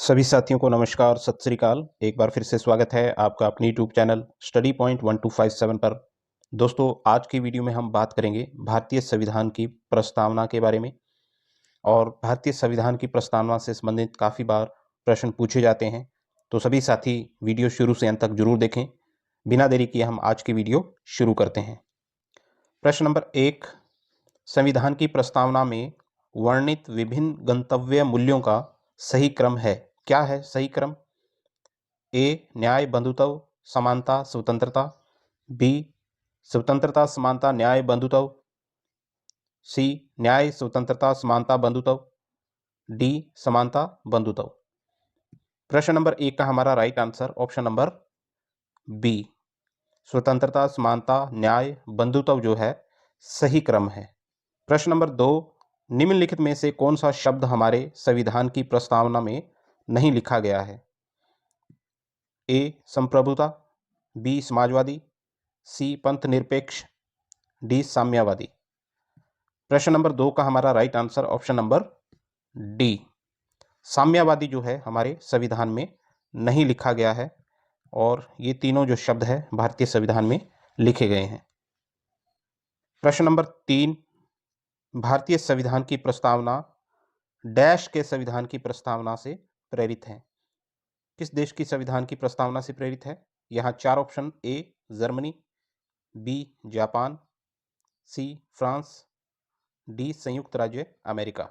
सभी साथियों को नमस्कार, सत श्री अकाल। एक बार फिर से स्वागत है आपका अपनी यूट्यूब चैनल स्टडी पॉइंट 1257 पर। दोस्तों, आज की वीडियो में हम बात करेंगे भारतीय संविधान की प्रस्तावना के बारे में। और भारतीय संविधान की प्रस्तावना से संबंधित काफ़ी बार प्रश्न पूछे जाते हैं, तो सभी साथी वीडियो शुरू से अंत तक जरूर देखें। बिना देरी किए हम आज की वीडियो शुरू करते हैं। प्रश्न नंबर 1, संविधान की प्रस्तावना में वर्णित विभिन्न गंतव्य मूल्यों का सही क्रम है। क्या है सही क्रम? ए, न्याय, बंधुत्व, समानता, स्वतंत्रता। बी, स्वतंत्रता, समानता, न्याय, बंधुत्व। सी, न्याय, स्वतंत्रता, समानता, बंधुत्व। डी, समानता, बंधुत्व। प्रश्न नंबर 1 का हमारा right answer option number B, स्वतंत्रता, समानता, न्याय, बंधुत्व जो है सही क्रम है। प्रश्न नंबर 2, निम्नलिखित में से कौन सा शब्द हमारे संविधान की प्रस्तावना में नहीं लिखा गया है? ए, संप्रभुता। बी, समाजवादी। सी, पंथ निरपेक्ष। डी, साम्यवादी। प्रश्न नंबर 2 का हमारा right answer option number D, साम्यवादी जो है हमारे संविधान में नहीं लिखा गया है। और ये तीनों जो शब्द है भारतीय संविधान में लिखे गए हैं। प्रश्न नंबर 3, भारतीय संविधान की प्रस्तावना डैश के संविधान की प्रस्तावना से प्रेरित है। किस देश की संविधान की प्रस्तावना से प्रेरित है? यहाँ 4 option: A, Germany. B, Japan. C, France. D, संयुक्त राज्य अमेरिका।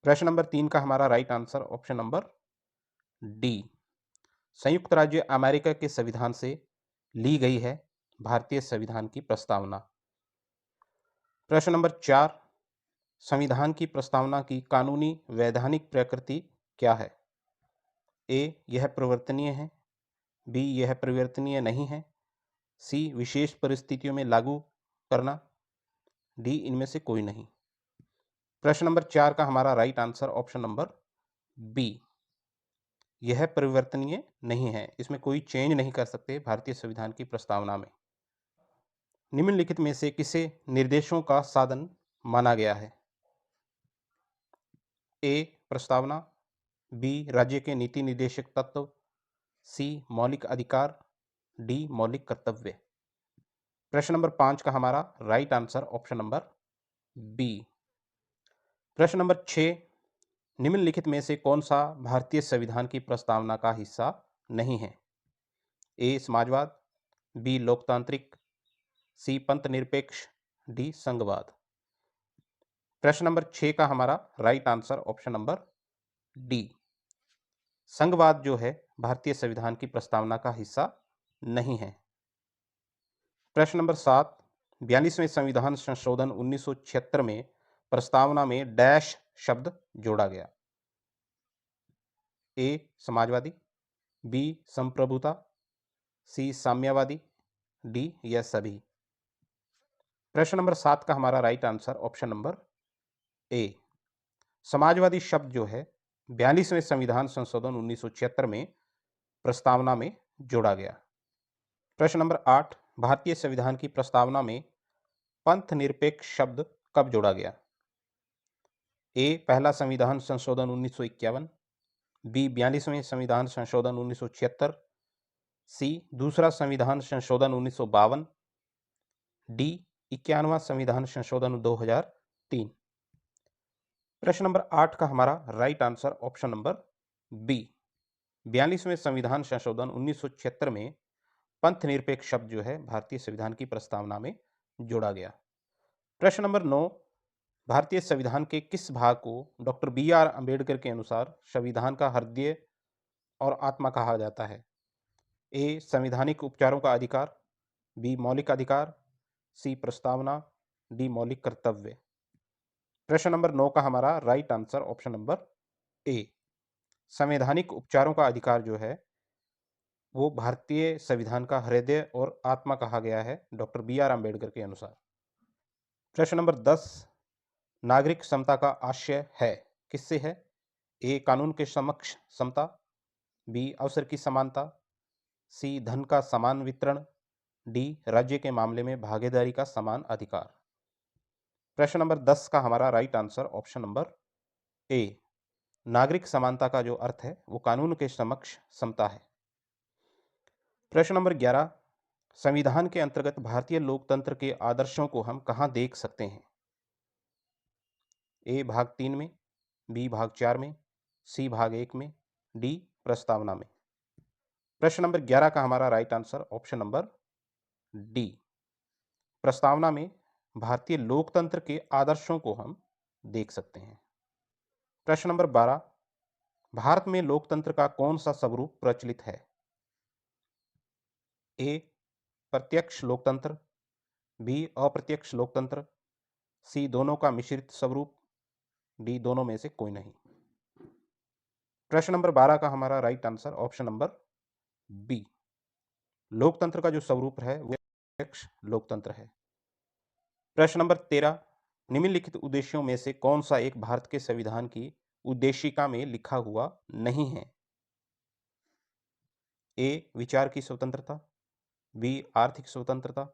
प्रश्न नंबर 3 का हमारा right answer option number D, संयुक्त राज्य अमेरिका के संविधान से ली गई है भारतीय संविधान की प्रस्तावना। प्रश्न नंबर 4, संविधान की प्रस्तावना की कानूनी वैधानिक प्रकृति क्या है? ए, यह परिवर्तनीय है। बी, यह परिवर्तनीय नहीं है। सी, विशेष परिस्थितियों में लागू करना। डी, इनमें से कोई नहीं। प्रश्न नंबर 4 का हमारा right answer option number B, यह परिवर्तनीय नहीं है। इसमें कोई चेंज नहीं कर सकते भारतीय संविधान की प्रस्तावना में। निम्नलिखित में से किसे निर्देशों का साधन माना गया है? ए, प्रस्तावना। बी, राज्य के नीति निर्देशक तत्व। सी, मौलिक अधिकार। डी, मौलिक कर्तव्य। प्रश्न नंबर 5 का हमारा right answer option number B. प्रश्न नंबर 6, निम्नलिखित में से कौन सा भारतीय संविधान की प्रस्तावना का हिस्सा नहीं है? ए, समाजवाद। बी, लोकतांत्रिक। सी, पंथ निरपेक्ष। डी, संघवाद। प्रश्न नंबर 6 का हमारा right answer option number D, संघवाद जो है भारतीय संविधान की प्रस्तावना का हिस्सा नहीं है। प्रश्न नंबर 7, 42वें संविधान संशोधन 1976 में प्रस्तावना में डैश शब्द जोड़ा गया। ए, समाजवादी। बी, संप्रभुता। सी, साम्यवादी। डी, यह सभी। प्रश्न नंबर 7 का हमारा right answer option number A, Samajwadi शब्द जो है 42वें संविधान संशोधन 1976 में प्रस्तावना में जोड़ा गया। प्रश्न नंबर 8, भारतीय संविधान की प्रस्तावना में पंथ निरपेक्ष शब्द कब जोड़ा गया? ए, पहला संविधान संशोधन 1951। बी, 42वें संविधान संशोधन 1976। सी, दूसरा संविधान संशोधन 1952। डी, 91वां संविधान संशोधन 2003। प्रश्न नंबर 8 का हमारा right answer option number B, 42वें संविधान संशोधन 1976 में पंथ निरपेक्ष शब्द जो है भारतीय संविधान की प्रस्तावना में जोड़ा गया। प्रश्न नंबर 9, भारतीय संविधान के किस भाग को डॉक्टर बी.आर. अंबेडकर के अनुसार संविधान का हृदय और आत्मा कहा जाता है? ए, संवैधानिक उपचारों का अधिकार। बी, मौलिक अधिकार। सी, प्रस्तावना। डी, मौलिक कर्तव्य। प्रश्न नंबर 9 का हमारा right answer option number A, संवैधानिक उपचारों का अधिकार जो है वो भारतीय संविधान का हृदय और आत्मा कहा गया है डॉक्टर बी.आर. अंबेडकर के अनुसार। प्रश्न नंबर 10, नागरिक समता का आशय है किससे है? ए, कानून के समक्ष समता। बी, अवसर की समानता। सी, धन का समान वितरण। डी, राज्य के मामले में भागीदारी का समान अधिकार। प्रश्न नंबर 10 का हमारा right answer option number A, नागरिक समानता का जो अर्थ है वो कानून के समक्ष समता है। प्रश्न नंबर 11, संविधान के अंतर्गत भारतीय लोकतंत्र के आदर्शों को हम कहाँ देख सकते हैं? ए भाग 3 में, बी भाग 4 में, सी भाग 1 में, डी प्रस्तावना में। प्रश्न नंबर 11 का हमारा right answer option number D, प्रस्तावना में भारतीय लोकतंत्र के आदर्शों को हम देख सकते हैं। प्रश्न नंबर 12, भारत में लोकतंत्र का कौन सा स्वरूप प्रचलित है? ए प्रत्यक्ष लोकतंत्र, बी अप्रत्यक्ष लोकतंत्र, सी दोनों का मिश्रित स्वरूप, डी दोनों में से कोई नहीं। प्रश्न नंबर 12 का हमारा right answer option number B, लोकतंत्र का जो स्वरूप है वो प्रत्यक्ष लोकतंत्र है। प्रश्न नंबर 13, निम्नलिखित उद्देश्यों में से कौन सा एक भारत के संविधान की उद्देशिका में लिखा हुआ नहीं है? ए विचार की स्वतंत्रता, बी आर्थिक स्वतंत्रता,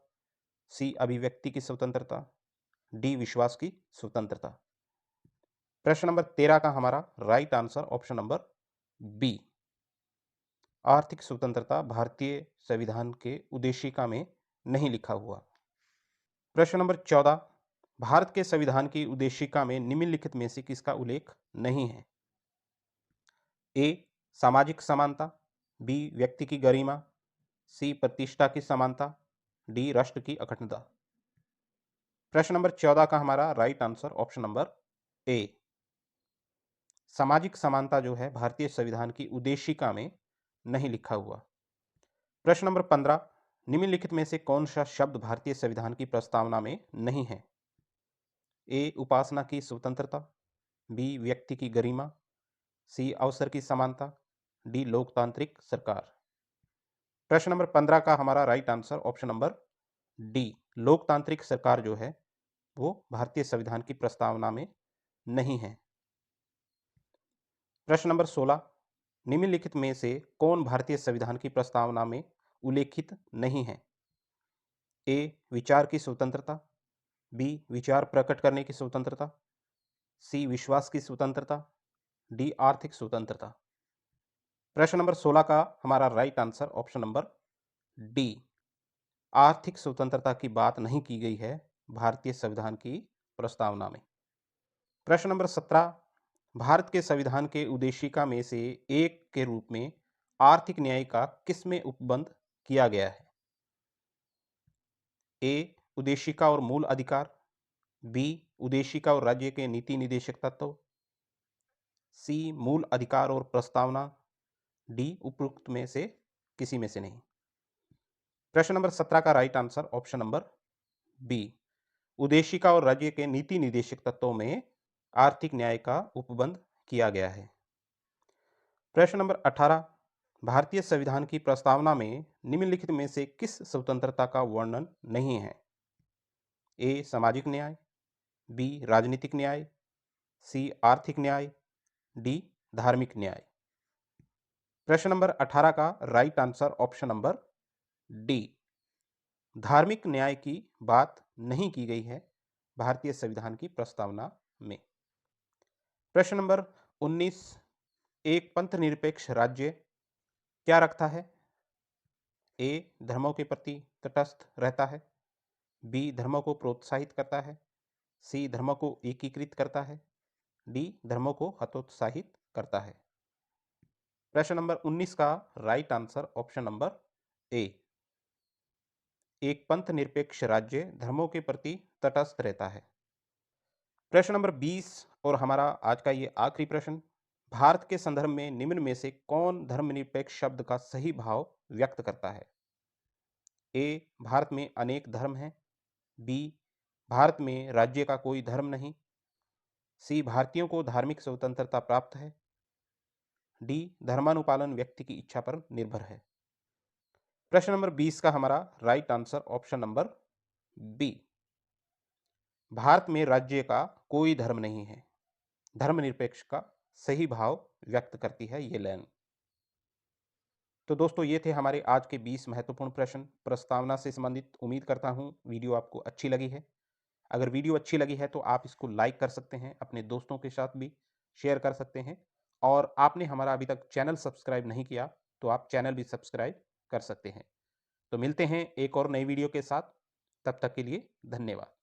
सी अभिव्यक्ति की स्वतंत्रता, डी विश्वास की स्वतंत्रता। प्रश्न नंबर 13 का हमारा right answer option number B, आर्थिक स्वतंत्रता भारतीय संविधान के उद्देशिका में नहीं लिखा हुआ। प्रश्न नंबर 14, भारत के संविधान की उद्देशिका में निम्नलिखित में से किसका उल्लेख नहीं है? ए सामाजिक समानता, बी व्यक्ति की गरिमा, सी प्रतिष्ठा की समानता, डी राष्ट्र की अखंडता। प्रश्न नंबर 14 का हमारा right answer option number A, सामाजिक समानता जो है भारतीय संविधान की उद्देशिका में नहीं लिखा हुआ। प्रश्न नंबर 15, निम्नलिखित में से कौन सा शब्द भारतीय संविधान की प्रस्तावना में नहीं है? ए उपासना की स्वतंत्रता, बी व्यक्ति की गरिमा, सी अवसर की समानता, डी लोकतांत्रिक सरकार। प्रश्न नंबर 15 का हमारा right answer option number D, लोकतांत्रिक सरकार जो है वो भारतीय संविधान की प्रस्तावना में नहीं है। प्रश्न नंबर 16, निम्नलिखित में से कौन भारतीय संविधान की प्रस्तावना में उल्लेखित नहीं है? ए विचार की स्वतंत्रता, बी विचार प्रकट करने की स्वतंत्रता, सी विश्वास की स्वतंत्रता, डी आर्थिक स्वतंत्रता। प्रश्न नंबर 16 का हमारा right answer option number D, आर्थिक स्वतंत्रता की बात नहीं की गई है भारतीय संविधान की प्रस्तावना में। प्रश्न नंबर 17, भारत के संविधान के उद्देशिका में से एक के रूप में आर्थिक न्याय का किसमें उपबंध किया गया है? ए उद्देशिका और मूल अधिकार, बी उद्देशिका और राज्य के नीति निदेशक तत्व, सी मूल अधिकार और प्रस्तावना, डी उपरोक्त में से किसी में से नहीं। प्रश्न नंबर 17 का right answer option number B, उद्देशिका और राज्य के नीति निदेशक तत्वों में आर्थिक न्याय का उपबंध किया गया है। प्रश्न नंबर 18, भारतीय संविधान की प्रस्तावना में निम्नलिखित में से किस स्वतंत्रता का वर्णन नहीं है? ए सामाजिक न्याय, बी राजनीतिक न्याय, सी आर्थिक न्याय, डी धार्मिक न्याय। प्रश्न नंबर 18 का right answer option number D, धार्मिक न्याय की बात नहीं की गई है भारतीय संविधान की प्रस्तावना में। प्रश्न नंबर 19, एक पंथ निरपेक्ष राज्य क्या रखता है? ए धर्मों के प्रति तटस्थ रहता है, बी धर्मों को प्रोत्साहित करता है, सी धर्मों को एकीकृत करता है, डी धर्मों को हतोत्साहित करता है। प्रश्न नंबर 19 का right answer option number A, एक पंथ निरपेक्ष राज्य धर्मों के प्रति तटस्थ रहता है। प्रश्न नंबर 20 और हमारा आज का ये आखिरी प्रश्न, भारत के संदर्भ में निम्न में से कौन धर्मनिरपेक्ष शब्द का सही भाव व्यक्त करता है? ए भारत में अनेक धर्म हैं, बी भारत में राज्य का कोई धर्म नहीं, सी भारतीयों को धार्मिक स्वतंत्रता प्राप्त है, डी धर्मानुपालन व्यक्ति की इच्छा पर निर्भर है। प्रश्न नंबर 20 का हमारा right answer option number B, भारत में राज्य का कोई धर्म नहीं है, धर्मनिरपेक्ष का सही भाव व्यक्त करती है ये लाइन। तो दोस्तों ये थे हमारे आज के 20 महत्वपूर्ण प्रश्न प्रस्तावना से संबंधित। उम्मीद करता हूँ वीडियो आपको अच्छी लगी है। अगर वीडियो अच्छी लगी है तो आप इसको लाइक कर सकते हैं, अपने दोस्तों के साथ भी शेयर कर सकते हैं और आपने हमारा अभी तक चैनल सब्सक्राइब नहीं किया, तो आप चैनल भी सब्सक्राइब कर सकते हैं। तो मिलते हैं एक और नई वीडियो के साथ, तब तक के लिए धन्यवाद।